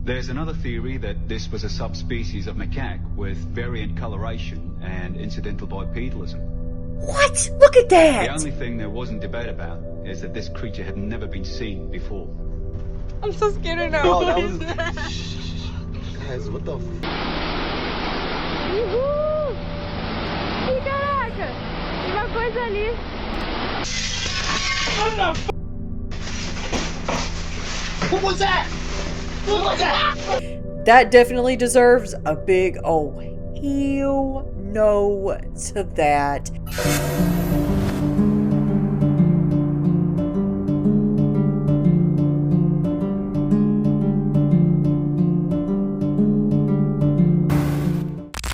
There's another theory that this was a subspecies of macaque with variant coloration and incidental bipedalism. What? Look at that! The only thing there wasn't debate about is that this creature had never been seen before. I'm so scared right now. Oh, that What was... is that? Guys, what the Uhul! Ih, caraca! Tem uma coisa ali. What was that? What was that? That definitely deserves a big oh hell no to that.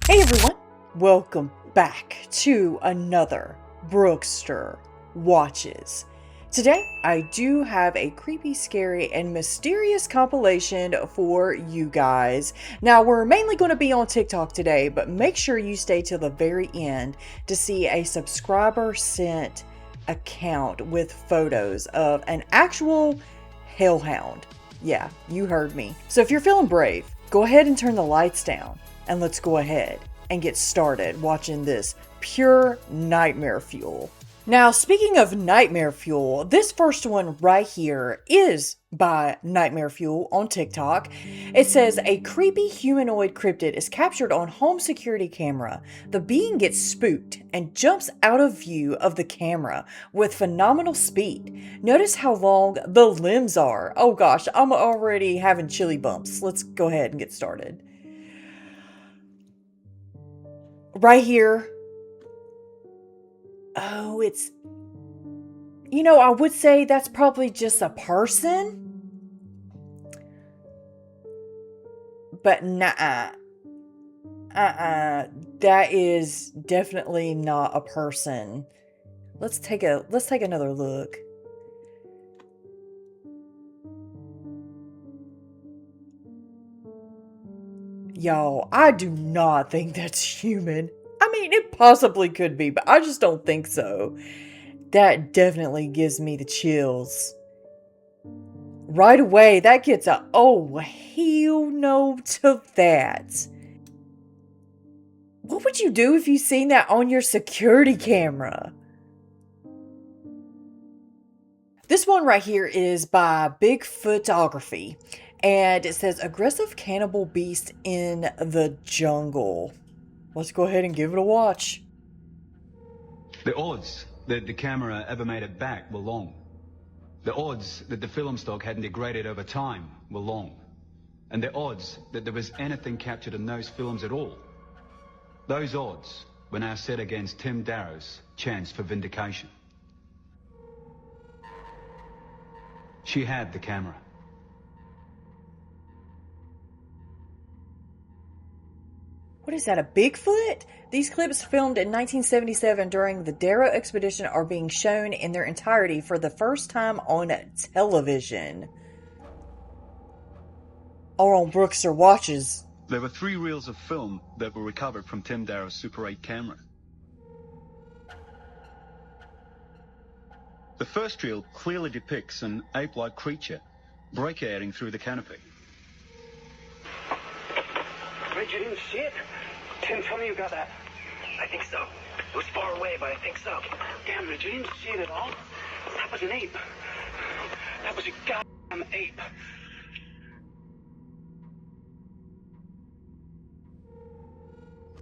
Hey everyone, welcome back to another Brookster Watches. Today, I do have a creepy, scary, and mysterious compilation for you guys. Now, we're mainly going to be on TikTok today, but make sure you stay till the very end to see a subscriber sent account with photos of an actual hellhound. Yeah, you heard me. So if you're feeling brave, go ahead and turn the lights down, and let's go ahead and get started watching this pure nightmare fuel. Now, speaking of nightmare fuel, this first one right here is by Nightmare Fuel on TikTok. It says, a creepy humanoid cryptid is captured on home security camera. The being gets spooked and jumps out of view of the camera with phenomenal speed. Notice how long the limbs are. Oh gosh, I'm already having chilly bumps. Let's go ahead and get started. Right here. Oh, it's... You know, I would say that's probably just a person. But nah. That is definitely not a person. Let's take another look. Y'all, I do not think that's human. I mean, it possibly could be, but I just don't think so. That definitely gives me the chills. Right away, that gets a oh hell no to that. What would you do if you seen that on your security camera? This one right here is by Bigfootography, and it says aggressive cannibal beast in the jungle. Let's go ahead and give it a watch. The odds that the camera ever made it back were long. The odds that the film stock hadn't degraded over time were long. And the odds that there was anything captured in those films at all. Those odds were now set against Tim Darrow's chance for vindication. She had the camera. What is that, a Bigfoot? These clips filmed in 1977 during the Darrow expedition are being shown in their entirety for the first time on television. Or on Brookster Watches. There were 3 reels of film that were recovered from Tim Darrow's Super 8 camera. The first reel clearly depicts an ape-like creature break-airing through the canopy. Wait, you didn't see it? Tim, tell me you got that. I think so. It was far away, but I think so. Damn, Rich, you didn't see it at all? That was an ape. That was a goddamn ape.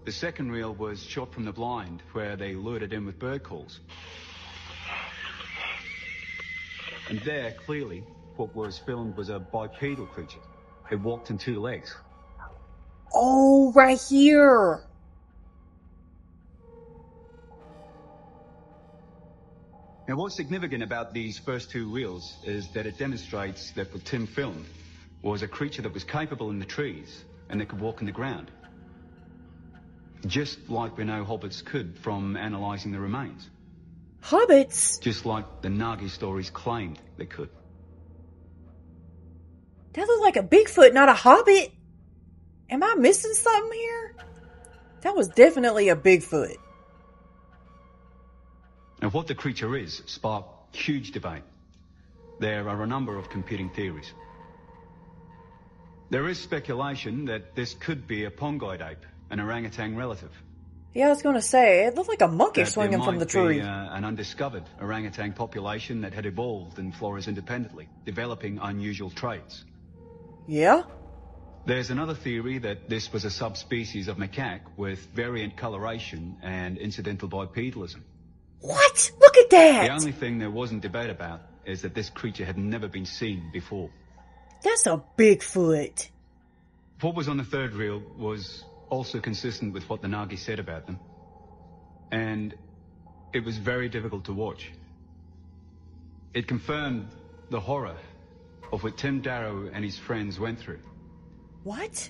The second reel was shot from the blind, where they lured it in with bird calls. And there, clearly, what was filmed was a bipedal creature. It walked on 2 legs. Oh, right here. Now, what's significant about these first 2 reels is that it demonstrates that what Tim filmed was a creature that was capable in the trees and that could walk on the ground. Just like we know hobbits could from analysing the remains. Hobbits? Just like the Nagi stories claimed they could. That looked like a Bigfoot, not a hobbit. Am I missing something here? That was definitely a Bigfoot. And what the creature is sparked huge debate. There are a number of competing theories. There is speculation that this could be a pongoid ape, an orangutan relative. Yeah, I was going to say, it looked like a monkey That swinging from the there might tree. be an undiscovered orangutan population that had evolved and flourished independently, developing unusual traits. Yeah? There's another theory that this was a subspecies of macaque with variant coloration and incidental bipedalism. What? Look at that! The only thing there wasn't debate about is that this creature had never been seen before. That's a Bigfoot. What was on the third reel was also consistent with what the Nagi said about them. And it was very difficult to watch. It confirmed the horror of what Tim Darrow and his friends went through. What?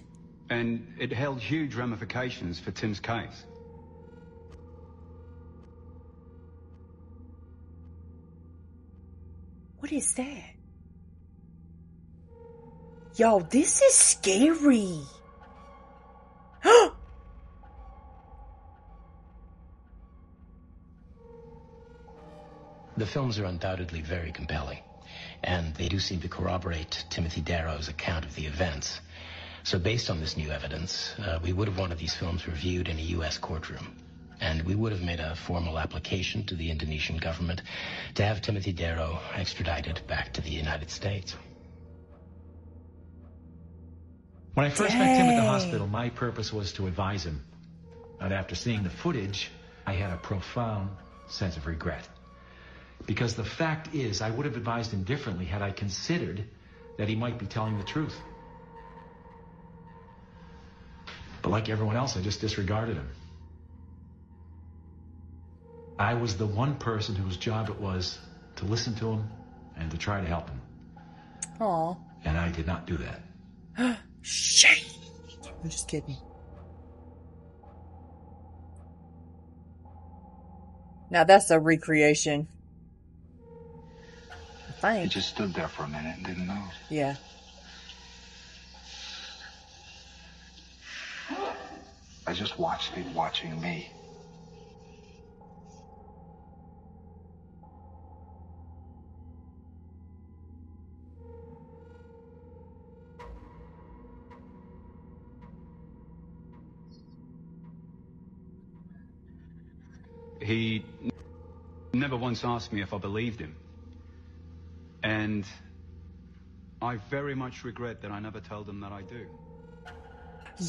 And it held huge ramifications for Tim's case. What is that? Yo, this is scary. The films are undoubtedly very compelling, and they do seem to corroborate Timothy Darrow's account of the events. So based on this new evidence, we would have wanted these films reviewed in a U.S. courtroom. And we would have made a formal application to the Indonesian government to have Timothy Darrow extradited back to the United States. When I first met Tim at the hospital, my purpose was to advise him. And after seeing the footage, I had a profound sense of regret. Because the fact is, I would have advised him differently had I considered that he might be telling the truth. But like everyone else, I just disregarded him. I was the one person whose job it was to listen to him and to try to help him. Aw. And I did not do that. Shame. I'm just kidding. Now that's a recreation. I He think. just stood there for a minute and didn't move. Yeah. I just watched him watching me. He never once asked me if I believed him. And I very much regret that I never told him that I do.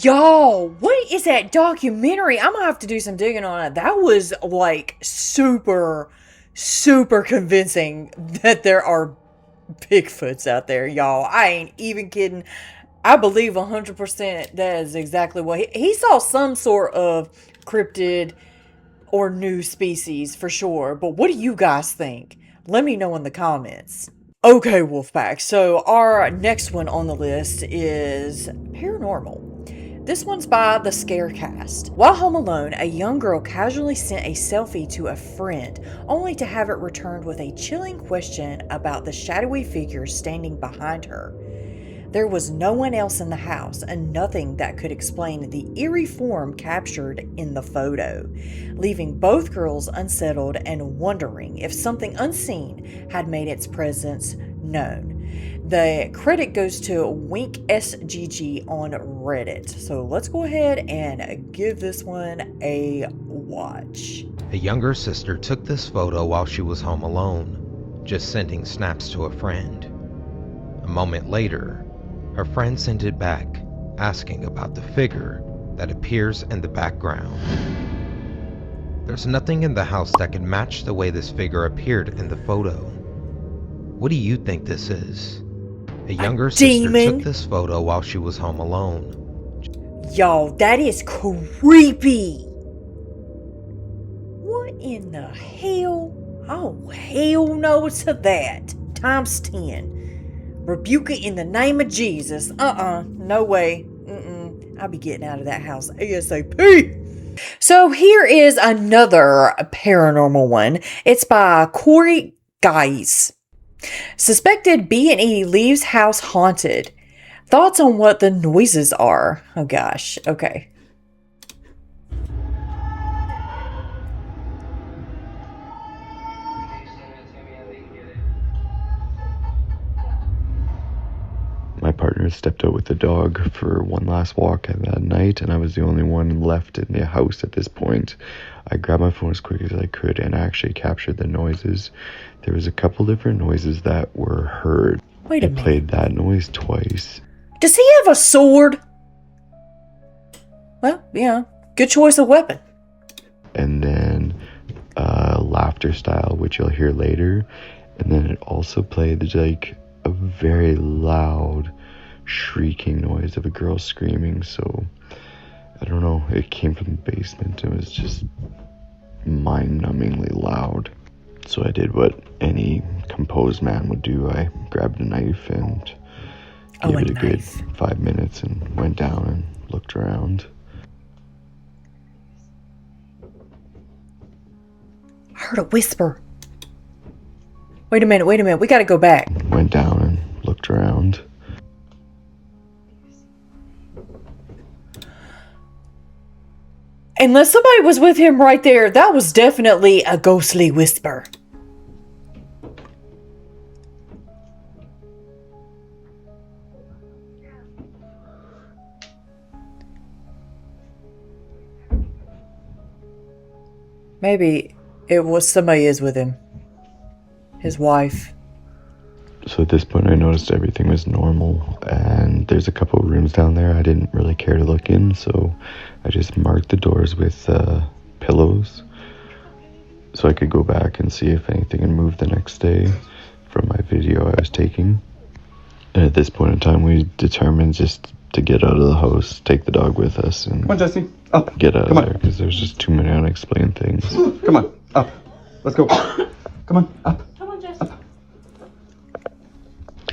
Yo, what is that documentary? I'm gonna have to do some digging on it. That was like super convincing that there are Bigfoots out there, y'all. I ain't even kidding. I believe 100% that is exactly what he saw, some sort of cryptid or new species for sure. But what do you guys think? Let me know in the comments. Okay, Wolfpack, so our next one on the list is Paranormal. This one's by the Scarecast. While home alone, a young girl casually sent a selfie to a friend, only to have it returned with a chilling question about the shadowy figure standing behind her. There was no one else in the house and nothing that could explain the eerie form captured in the photo, leaving both girls unsettled and wondering if something unseen had made its presence known. The credit goes to Wink SGG on Reddit. So let's go ahead and give this one a watch. A younger sister took this photo while she was home alone, just sending snaps to a friend. A moment later, her friend sent it back, asking about the figure that appears in the background. There's nothing in the house that can match the way this figure appeared in the photo. What do you think this is? A younger sister took this photo while she was home alone. Yo, that is creepy. What in the hell? Oh, hell no to that. Times 10. Rebuke it in the name of Jesus. No way. I'll be getting out of that house ASAP. So here is another paranormal one. It's by Corey Guys. Suspected B&E leaves house haunted. Thoughts on what the noises are? Oh gosh. Okay. My partner there, stepped out with the dog for one last walk at that night, and I was the only one left in the house at this point. I grabbed my phone as quick as I could and actually captured the noises. There was a couple different noises that were heard. Wait a minute. I played that noise twice. Does he have a sword? Well, yeah, good choice of weapon. And then laughter style, which you'll hear later. And then it also played like a very loud shrieking noise of a girl screaming. So I don't know, it came from the basement. It was just mind-numbingly loud. So I did what any composed man would do. I grabbed a knife and gave it a good 5 minutes and went down and looked around. I heard a whisper. Wait a minute, we gotta go back. Went down and looked around. Unless somebody was with him right there, that was definitely a ghostly whisper. Maybe it was somebody is with him. His wife. So at this point I noticed everything was normal, and there's a couple rooms down there I didn't really care to look in, so I just marked the doors with pillows so I could go back and see if anything had moved the next day from my video I was taking. And at this point in time we determined just to get out of the house, take the dog with us, and come on, Jesse, up. Get out of there because there's just too many unexplained things. Come on, up. Let's go. Come on, up. Come on, Jesse. Up.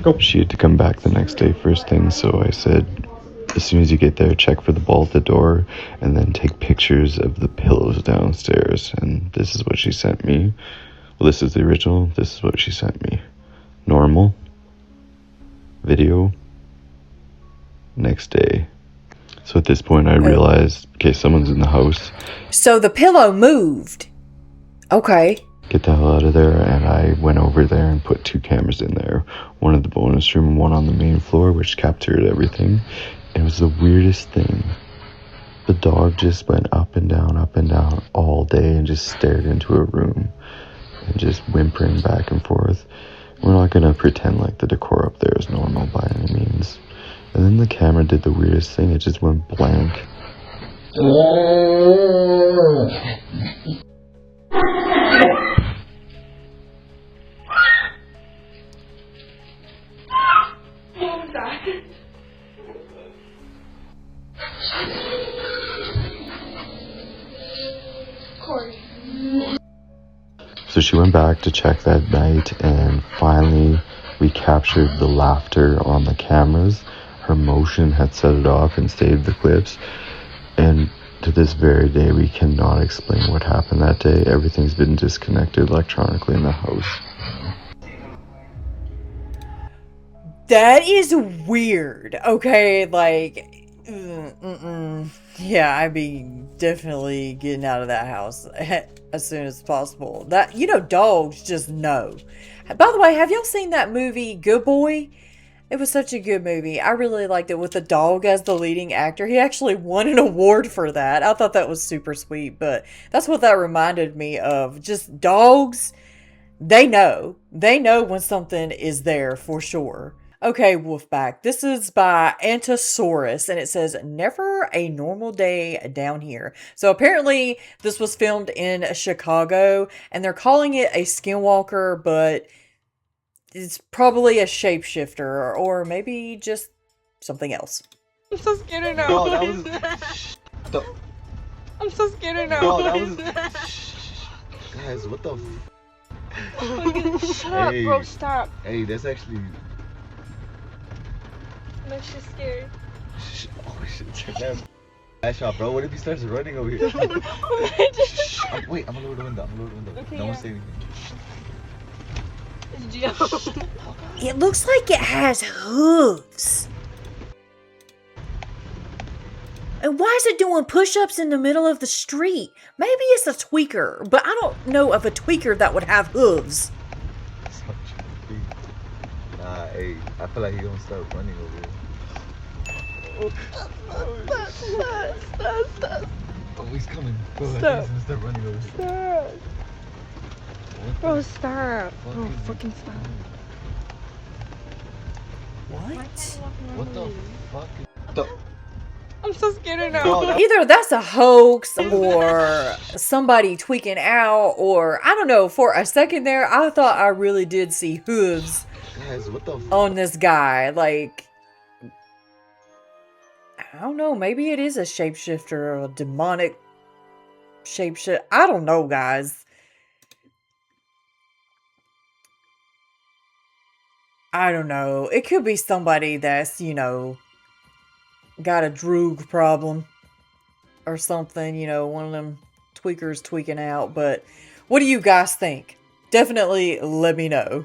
Go. She had to come back the next day first thing, so I said, as soon as you get there, check for the ball at the door and then take pictures of the pillows downstairs. And this is what she sent me. Well, this is the original. This is what she sent me. Normal. Video. Next day. So at this point I realized, okay, someone's in the house. So the pillow moved. Okay. Get the hell out of there. And I went over there and put 2 cameras in there. One in the bonus room and one on the main floor, which captured everything. It was the weirdest thing. The dog just went up and down all day and just stared into a room and just whimpering back and forth. We're not going to pretend like the decor up there is normal by any means. And then the camera did the weirdest thing. It just went blank. So she went back to check that night, and finally we captured the laughter on the cameras. Her motion had set it off and saved the clips. And to this very day, we cannot explain what happened that day. Everything's been disconnected electronically in the house. That is weird. Okay, like, yeah, I'd be definitely getting out of that house as soon as possible. That, you know, dogs just know. By the way, have y'all seen that movie, Good Boy? It was such a good movie. I really liked it with the dog as the leading actor. He actually won an award for that. I thought that was super sweet, but that's what that reminded me of. Just dogs, they know. They know when something is there for sure. Okay, Wolfpack, this is by Antosaurus, and it says, never a normal day down here. So apparently this was filmed in Chicago, and they're calling it a skinwalker, but it's probably a shapeshifter, or maybe just something else. I'm so scared of now. God, that was... I'm so scared of now. God, that was... Guys, what the Shut up, bro, stop. Hey, that's actually... No, she's scared. Oh shit, check that ass shot, bro. What if he starts running over here? Wait, I'm gonna lower the window. Okay, no one say anything. It's Gio. It looks like it has hooves. And why is it doing push-ups in the middle of the street? Maybe it's a tweaker, but I don't know of a tweaker that would have hooves. Nah, hey, I feel like he's gonna start running over here. Stop. Oh, he's coming. Bro, Stop. I think he's gonna start running over. Stop. What Bro, the stop. Bro, fuck fucking stop. What the fuck? I'm so scared now. Either that's a hoax or somebody tweaking out, or I don't know. For a second there, I thought I really did see hooves Guys, what the fuck? on this guy. Like, I don't know. Maybe it is a shapeshifter or a demonic shapeshifter. I don't know, guys. I don't know. It could be somebody that's, you know, got a droog problem or something, you know, one of them tweakers tweaking out. But what do you guys think? Definitely let me know.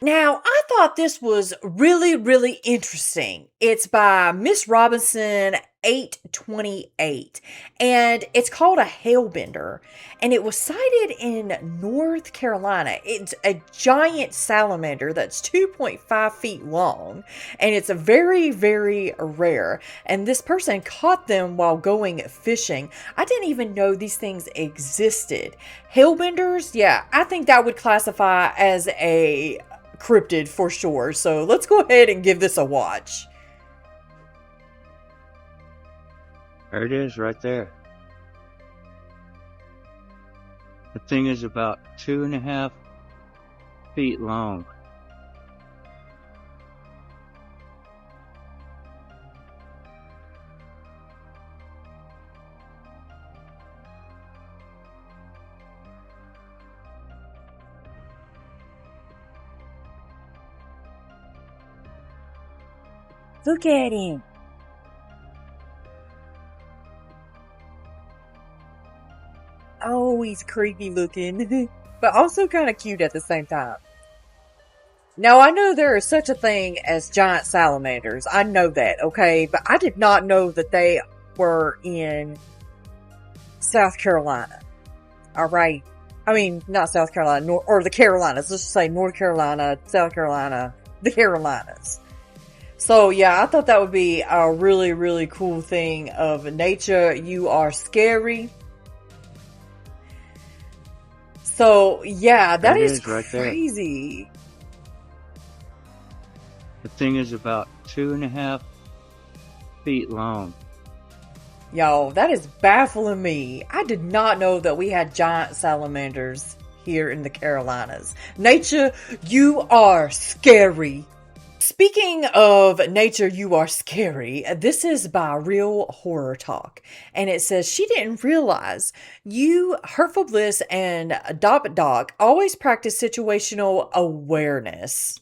Now, I thought this was really, really interesting. It's by Miss Robinson 828, and it's called a hellbender, and it was sighted in North Carolina. It's a giant salamander that's 2.5 feet long, and it's very, very rare, and this person caught them while going fishing. I didn't even know these things existed. Hellbenders, yeah, I think that would classify as a cryptid for sure. So let's go ahead and give this a watch. There it is right there. The thing is about 2.5 feet long. Look at him. Oh, he's creepy looking, but also kind of cute at the same time. Now, I know there is such a thing as giant salamanders. I know that, okay? But I did not know that they were in South Carolina. All right. I mean, not South Carolina, or the Carolinas. Let's just say North Carolina, South Carolina, the Carolinas. So, yeah, I thought that would be a really, really cool thing of nature. You are scary. So, yeah, that is right crazy. There. The thing is about 2.5 feet long. Y'all, that is baffling me. I did not know that we had giant salamanders here in the Carolinas. Nature, you are scary. Speaking of nature, you are scary. This is by Real Horror Talk. And it says, she didn't realize you, Hurtful Bliss, and Doc always practice situational awareness.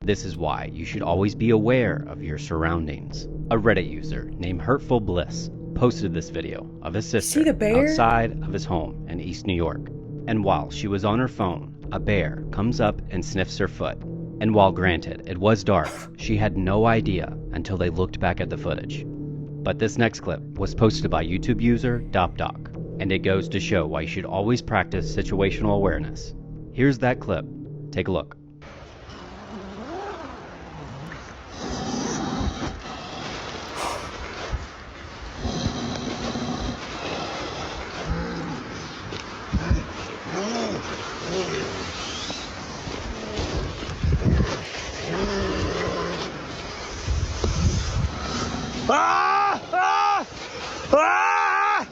This is why you should always be aware of your surroundings. A Reddit user named Hurtful Bliss posted this video of his sister outside of his home in East New York. And while she was on her phone, a bear comes up and sniffs her foot. And while granted, it was dark, she had no idea until they looked back at the footage. But this next clip was posted by YouTube user Doc, and it goes to show why you should always practice situational awareness. Here's that clip. Take a look. Ah! Ah! Ah!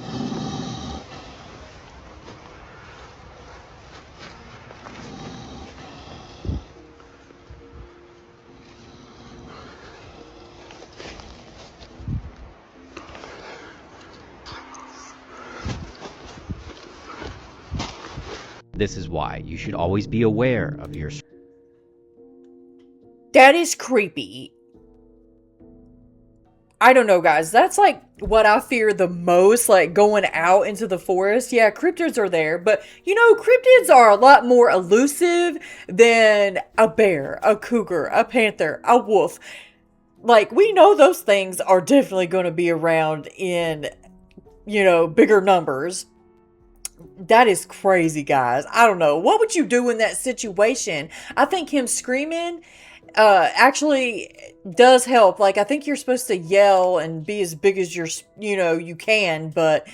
This is why you should always be aware of your... That is creepy. I don't know, guys. That's like what I fear the most, like going out into the forest. Yeah, cryptids are there, but you know, cryptids are a lot more elusive than a bear, a cougar, a panther, a wolf. Like, we know those things are definitely going to be around in, you know, bigger numbers. That is crazy, guys. I don't know. What would you do in that situation? I think him screaming, actually does help. Like, I think you're supposed to yell and be as big as you can, but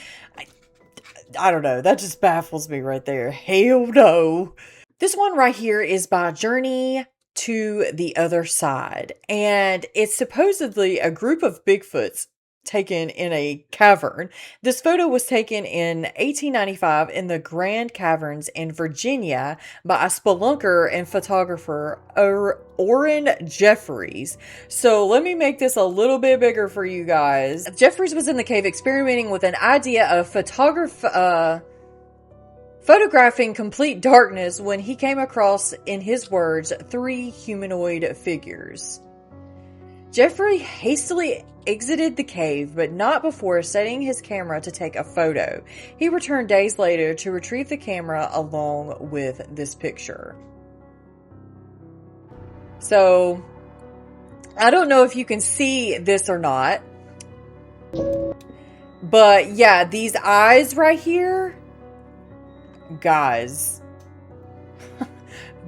I don't know. That just baffles me right there. Hell no. This one right here is by Journey to the Other Side, and it's supposedly a group of Bigfoots taken in a cavern. This photo was taken in 1895 in the Grand Caverns in Virginia by a spelunker and photographer, Orrin Jeffries. So let me make this a little bit bigger for you guys. Jeffries was in the cave experimenting with an idea of photographing complete darkness when he came across, in his words, 3 humanoid figures. Jeffrey hastily exited the cave, but not before setting his camera to take a photo. He returned days later to retrieve the camera along with this picture. So, I don't know if you can see this or not, but yeah, these eyes right here, guys,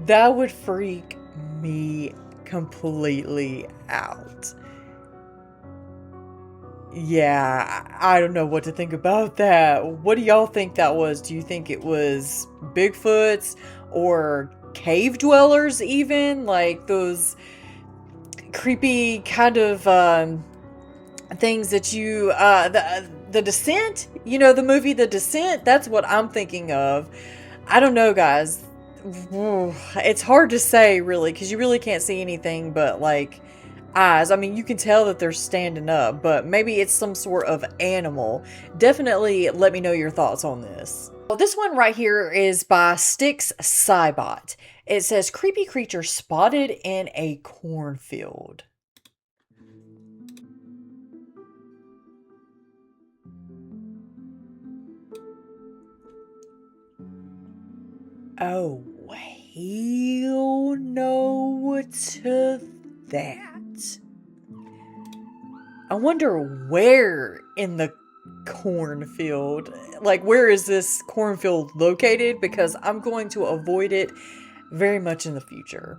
that would freak me completely out. Yeah, I don't know what to think about that. What do y'all think that was? Do you think it was Bigfoots or cave dwellers even? Like those creepy kind of things that you, the Descent? You know, the movie The Descent? That's what I'm thinking of. I don't know, guys. It's hard to say, really, because you really can't see anything but, like, eyes. I mean, you can tell that they're standing up, but maybe it's some sort of animal. Definitely let me know your thoughts on this. Well, this one right here is by Styx Cybot. It says, creepy creature spotted in a cornfield. Oh, hell no to that. I wonder where in the cornfield, like where is this cornfield located? Because I'm going to avoid it very much in the future.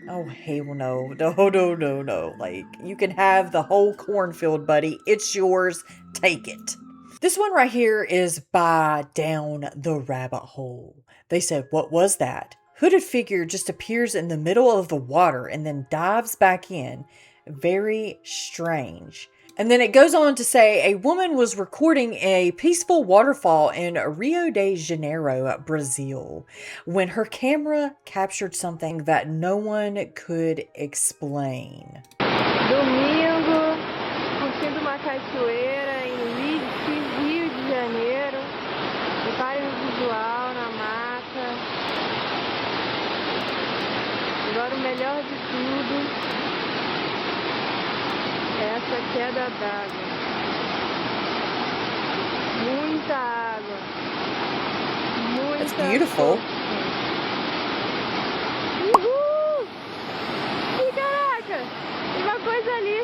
Oh, hell no. No. Like, you can have the whole cornfield, buddy. It's yours. Take it. This one right here is by Down the Rabbit Hole. They said, what was that? Hooded figure just appears in the middle of the water and then dives back in. Very strange. And then it goes on to say a woman was recording a peaceful waterfall in Rio de Janeiro, Brazil, when her camera captured something that no one could explain. Domingo, curtindo uma cachoeira em Rio de Janeiro. Reparem no visual, na mata. Agora o melhor de tudo. Essa queda d'água. Muita água. Muita. That's beautiful. Uhul! Ih, caraca! Tem uma coisa ali.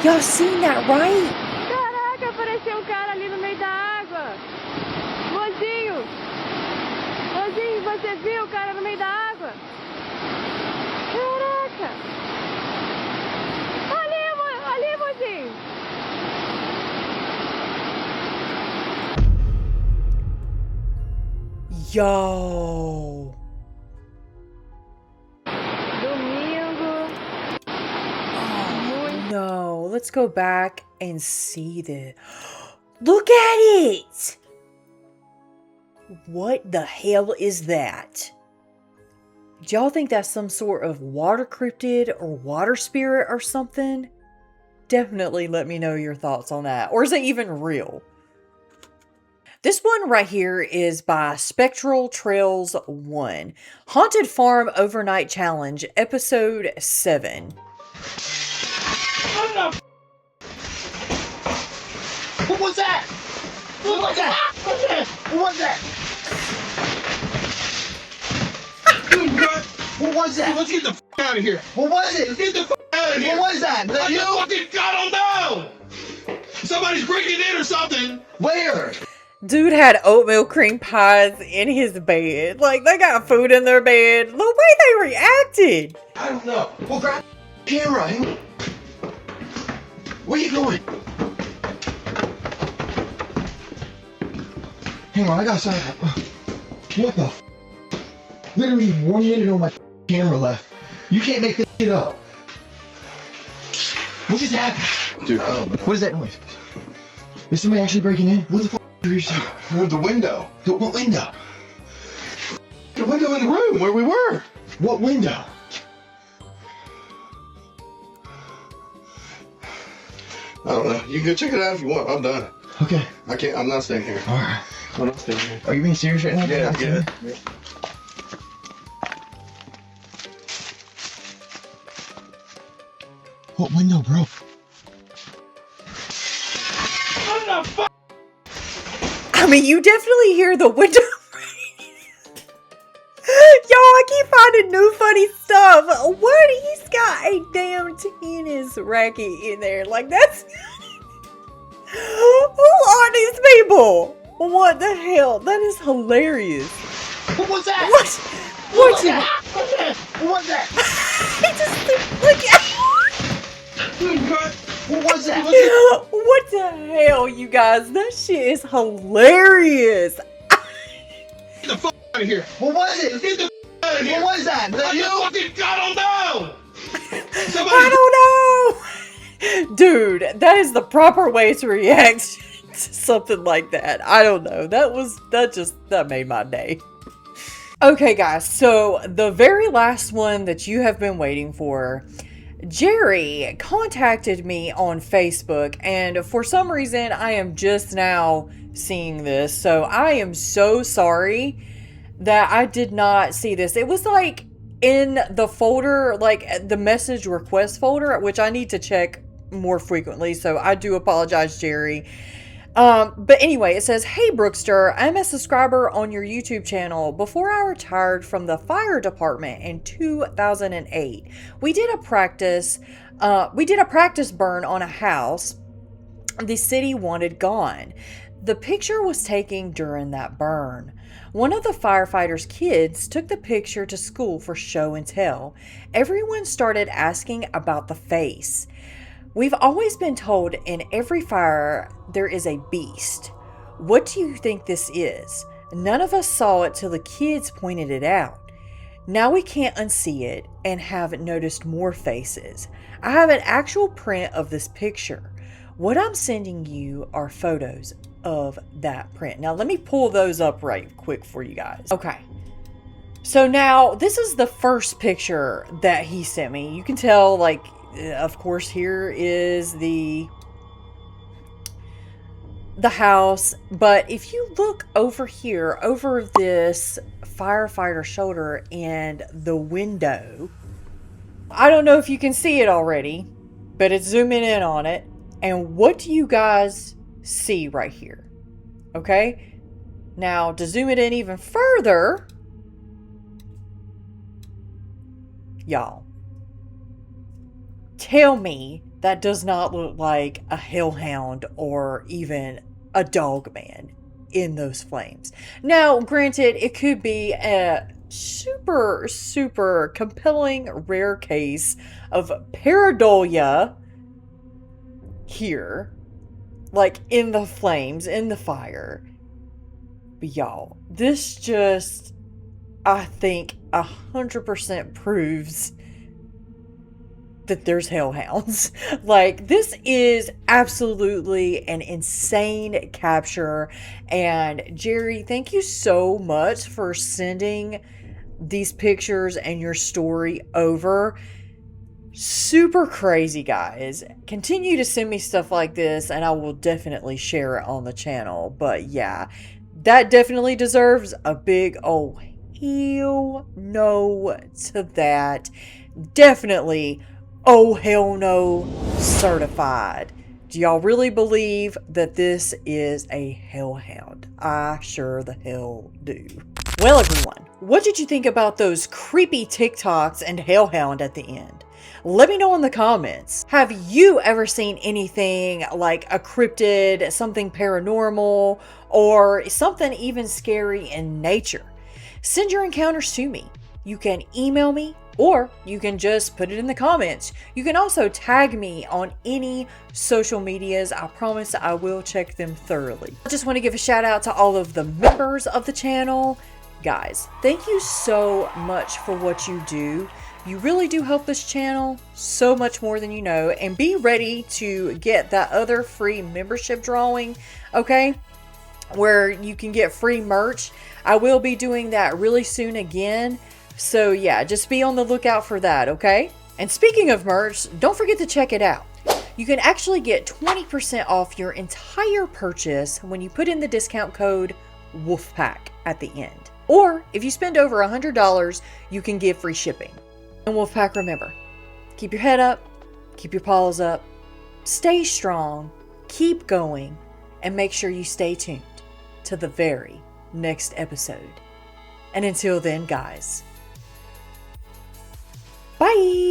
Y'all seen that, right? Caraca, apareceu um cara ali no meio da água. Mozinho! Mozinho, você viu o cara no meio da água? Caraca! Yo. Domingo. Oh, no. Let's go back and see this. Look at it. What the hell is that? Do y'all think that's some sort of water cryptid or water spirit or something? Definitely let me know your thoughts on that. Or is it even real? This one right here is by Spectral Trails 1. Haunted Farm Overnight Challenge, Episode 7. What was that? What was that? What was that? What was that? Let's get the f out of here. What was it? Let's get the f out of here. What was that? I just fucking got him down. Somebody's breaking in or something. Where? Dude had oatmeal cream pies in his bed. Like, they got food in their bed. The way they reacted. I don't know. Well, grab the camera. Hang on. Where you going? Hang on, I got something. What the? Literally 1 minute on my camera left. You can't make this shit up. What just happened? Dude, I don't know. What is that noise? Is somebody actually breaking in? What the fuck are you saying? The window. What window? The window in the room where we were. What window? I don't know. You can go check it out if you want. I'm done. Okay. I can't. I'm not staying here. All right. I'm not staying here. Are you being serious right now? Yeah. What window, bro? What the fuck? I mean, you definitely hear the window. Yo, I keep finding new funny stuff. What? He's got a damn tennis racket in there. Like, that's... Who are these people? What the hell? That is hilarious. What was that? What? What was that? What was that? I just... Look at... What was that? What the hell, you guys? That shit is hilarious. Get the fuck out of here. What was it? Get the fuck out of here. What was that? I don't know. I don't know. Dude, that is the proper way to react to something like that. I don't know. That made my day. Okay, guys. So the very last one that you have been waiting for, Jerry contacted me on Facebook, and for some reason I am just now seeing this, so I am so sorry that I did not see this. It was like in the folder, like the message request folder, which I need to check more frequently, so I do apologize, Jerry. But anyway, it says, "Hey Brookster, I'm a subscriber on your YouTube channel. Before I retired from the fire department in 2008, we did a practice burn on a house the city wanted gone. The picture was taken during that burn. One of the firefighters' kids took the picture to school for show and tell. Everyone started asking about the face. We've always been told in every fire there is a beast. What do you think this is? None of us saw it till the kids pointed it out. Now we can't unsee it and have noticed more faces. I have an actual print of this picture. What I'm sending you are photos of that print." Now let me pull those up right quick for you guys. Okay. So now this is the first picture that he sent me. You can tell, like, of course, here is the house, but if you look over here, over this firefighter shoulder and the window, I don't know if you can see it already, but it's zooming in on it. And what do you guys see right here? Okay, now to zoom it in even further, y'all, tell me that does not look like a hellhound or even a dogman in those flames. Now, granted, it could be a super, super compelling rare case of pareidolia here, like in the flames, in the fire. But y'all, this just, I think, 100% proves that there's hellhounds. Like, this is absolutely an insane capture. And Jerry, thank you so much for sending these pictures and your story over. Super crazy, guys. Continue to send me stuff like this and I will definitely share it on the channel. But yeah, that definitely deserves a big oh hell no to that. Definitely oh hell no certified. Do y'all really believe that this is a hellhound? I sure the hell do. Well, everyone, what did you think about those creepy TikToks and hellhound at the end? Let me know in the comments. Have you ever seen anything like a cryptid, something paranormal, or something even scary in nature? Send your encounters to me. You can email me, or you can just put it in the comments. You can also tag me on any social medias. I promise I will check them thoroughly. I just want to give a shout out to all of the members of the channel. Guys, thank you so much for what you do. You really do help this channel so much more than you know. And be ready to get that other free membership drawing, okay? Where you can get free merch. I will be doing that really soon again. So yeah, just be on the lookout for that, okay? And speaking of merch, don't forget to check it out. You can actually get 20% off your entire purchase when you put in the discount code WOLFPACK at the end. Or if you spend over $100, you can get free shipping. And WOLFPACK, remember, keep your head up, keep your paws up, stay strong, keep going, and make sure you stay tuned to the very next episode. And until then, guys, bye!